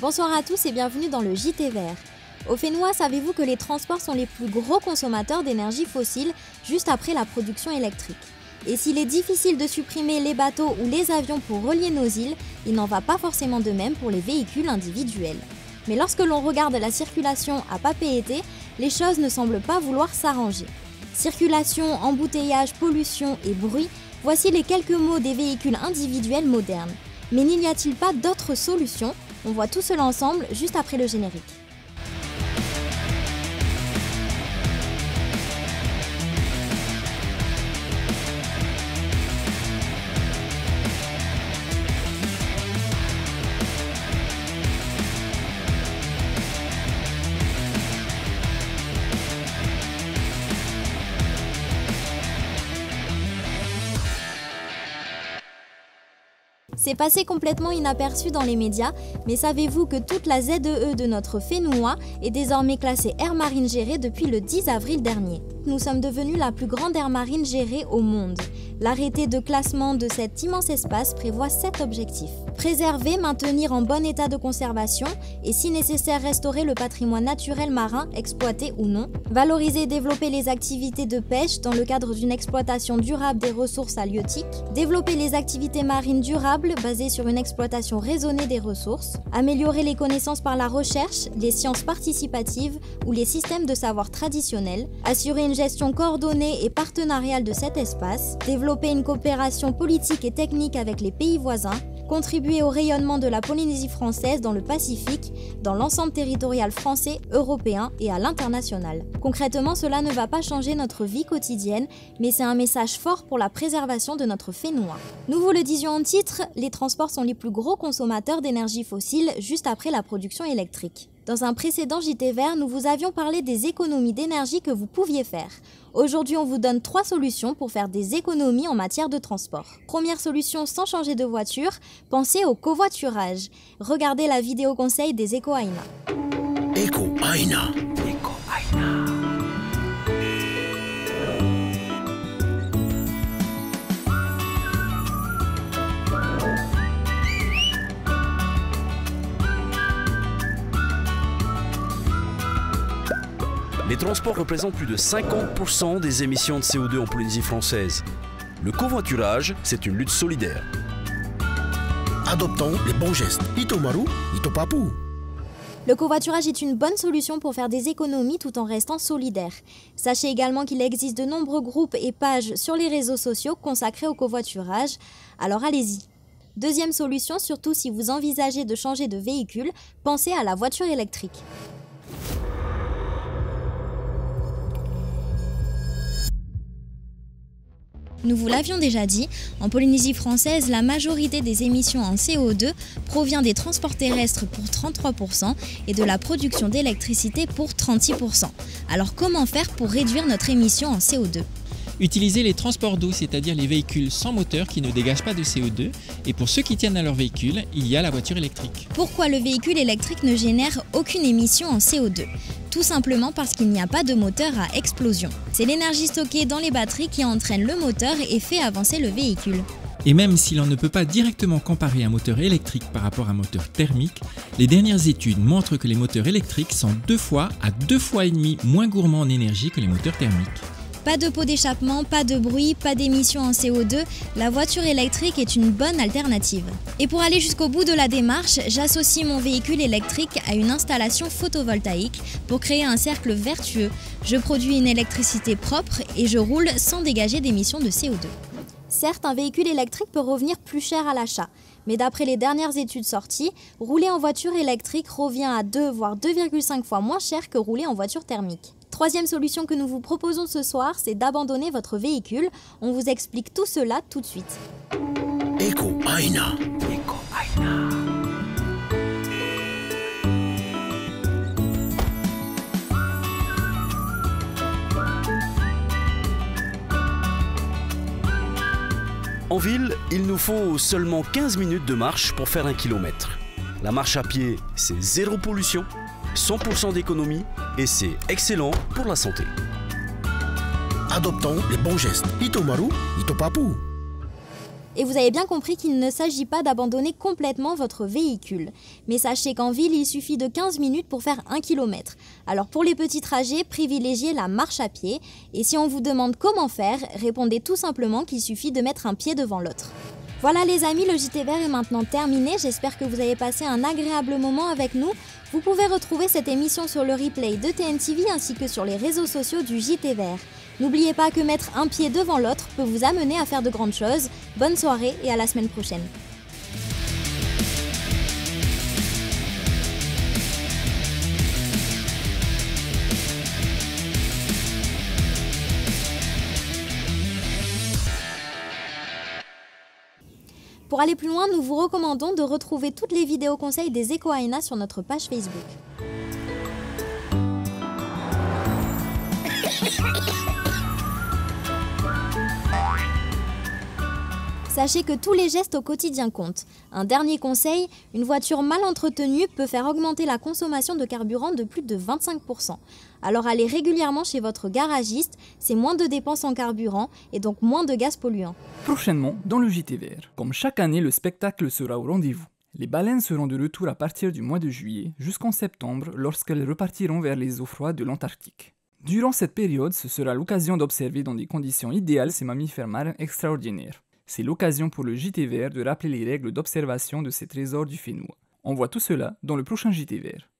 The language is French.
Bonsoir à tous et bienvenue dans le JT Vert. Au Fénois, savez-vous que les transports sont les plus gros consommateurs d'énergie fossile juste après la production électrique? Et s'il est difficile de supprimer les bateaux ou les avions pour relier nos îles, il n'en va pas forcément de même pour les véhicules individuels. Mais lorsque l'on regarde la circulation à Papeete, les choses ne semblent pas vouloir s'arranger. Circulation, embouteillage, pollution et bruit, voici les quelques mots des véhicules individuels modernes. Mais n'y a-t-il pas d'autres solutions? On voit tout cela ensemble juste après le générique. C'est passé complètement inaperçu dans les médias, mais savez-vous que toute la ZEE de notre Fénois est désormais classée aire marine gérée depuis le 10 avril dernier. Nous sommes devenus la plus grande aire marine gérée au monde. L'arrêté de classement de cet immense espace prévoit 7 objectifs. Préserver, maintenir en bon état de conservation et si nécessaire restaurer le patrimoine naturel marin, exploité ou non. Valoriser et développer les activités de pêche dans le cadre d'une exploitation durable des ressources halieutiques. Développer les activités marines durables basées sur une exploitation raisonnée des ressources. Améliorer les connaissances par la recherche, les sciences participatives ou les systèmes de savoir traditionnels. Assurer une gestion coordonnée et partenariale de cet espace. Développer une coopération politique et technique avec les pays voisins. Contribuer au rayonnement de la Polynésie française dans le Pacifique, dans l'ensemble territorial français, européen et à l'international. Concrètement, cela ne va pas changer notre vie quotidienne, mais c'est un message fort pour la préservation de notre Fénois. Nous vous le disions en titre, les transports sont les plus gros consommateurs d'énergie fossile juste après la production électrique. Dans un précédent JT Vert, nous vous avions parlé des économies d'énergie que vous pouviez faire. Aujourd'hui, on vous donne 3 solutions pour faire des économies en matière de transport. Première solution, sans changer de voiture, pensez au covoiturage. Regardez la vidéo conseil des Eco Aina. Eco Aina. Eco Aina. Les transports représentent plus de 50% des émissions de CO2 en Polynésie française. Le covoiturage, c'est une lutte solidaire. Adoptons les bons gestes. Hitomaru, hitopapu. Le covoiturage est une bonne solution pour faire des économies tout en restant solidaire. Sachez également qu'il existe de nombreux groupes et pages sur les réseaux sociaux consacrés au covoiturage, alors allez-y. Deuxième solution, surtout si vous envisagez de changer de véhicule, pensez à la voiture électrique. Nous vous l'avions déjà dit, en Polynésie française, la majorité des émissions en CO2 provient des transports terrestres pour 33% et de la production d'électricité pour 36%. Alors comment faire pour réduire notre émission en CO2 ? Utiliser les transports d'eau, c'est-à-dire les véhicules sans moteur qui ne dégagent pas de CO2. Et pour ceux qui tiennent à leur véhicule, il y a la voiture électrique. Pourquoi le véhicule électrique ne génère aucune émission en CO2 ? Tout simplement parce qu'il n'y a pas de moteur à explosion. C'est l'énergie stockée dans les batteries qui entraîne le moteur et fait avancer le véhicule. Et même si l'on ne peut pas directement comparer un moteur électrique par rapport à un moteur thermique, les dernières études montrent que les moteurs électriques sont 2 fois à 2,5 fois moins gourmands en énergie que les moteurs thermiques. Pas de pot d'échappement, pas de bruit, pas d'émissions en CO2, la voiture électrique est une bonne alternative. Et pour aller jusqu'au bout de la démarche, j'associe mon véhicule électrique à une installation photovoltaïque pour créer un cercle vertueux. Je produis une électricité propre et je roule sans dégager d'émissions de CO2. Certes, un véhicule électrique peut revenir plus cher à l'achat, mais d'après les dernières études sorties, rouler en voiture électrique revient à 2 voire 2,5 fois moins cher que rouler en voiture thermique. Troisième solution que nous vous proposons ce soir, c'est d'abandonner votre véhicule. On vous explique tout cela tout de suite. Eco Aina. Eco Aina. En ville, il nous faut seulement 15 minutes de marche pour faire 1 kilomètre. La marche à pied, c'est 0 pollution, 100% d'économie et c'est excellent pour la santé. Adoptons les bons gestes. Hitomaru, hitopapu. Et vous avez bien compris qu'il ne s'agit pas d'abandonner complètement votre véhicule. Mais sachez qu'en ville, il suffit de 15 minutes pour faire 1 km. Alors pour les petits trajets, privilégiez la marche à pied. Et si on vous demande comment faire, répondez tout simplement qu'il suffit de mettre un pied devant l'autre. Voilà les amis, le JT Vert est maintenant terminé. J'espère que vous avez passé un agréable moment avec nous. Vous pouvez retrouver cette émission sur le replay de TNTV ainsi que sur les réseaux sociaux du JT Vert. N'oubliez pas que mettre un pied devant l'autre peut vous amener à faire de grandes choses. Bonne soirée et à la semaine prochaine. Pour aller plus loin, nous vous recommandons de retrouver toutes les vidéos conseils des Eco Aina sur notre page Facebook. Sachez que tous les gestes au quotidien comptent. Un dernier conseil, une voiture mal entretenue peut faire augmenter la consommation de carburant de plus de 25%. Alors allez régulièrement chez votre garagiste, c'est moins de dépenses en carburant et donc moins de gaz polluants. Prochainement, dans le JT Vert, comme chaque année, le spectacle sera au rendez-vous. Les baleines seront de retour à partir du mois de juillet jusqu'en septembre lorsqu'elles repartiront vers les eaux froides de l'Antarctique. Durant cette période, ce sera l'occasion d'observer dans des conditions idéales ces mammifères marins extraordinaires. C'est l'occasion pour le JT Vert de rappeler les règles d'observation de ces trésors du Fénois. On voit tout cela dans le prochain JT Vert.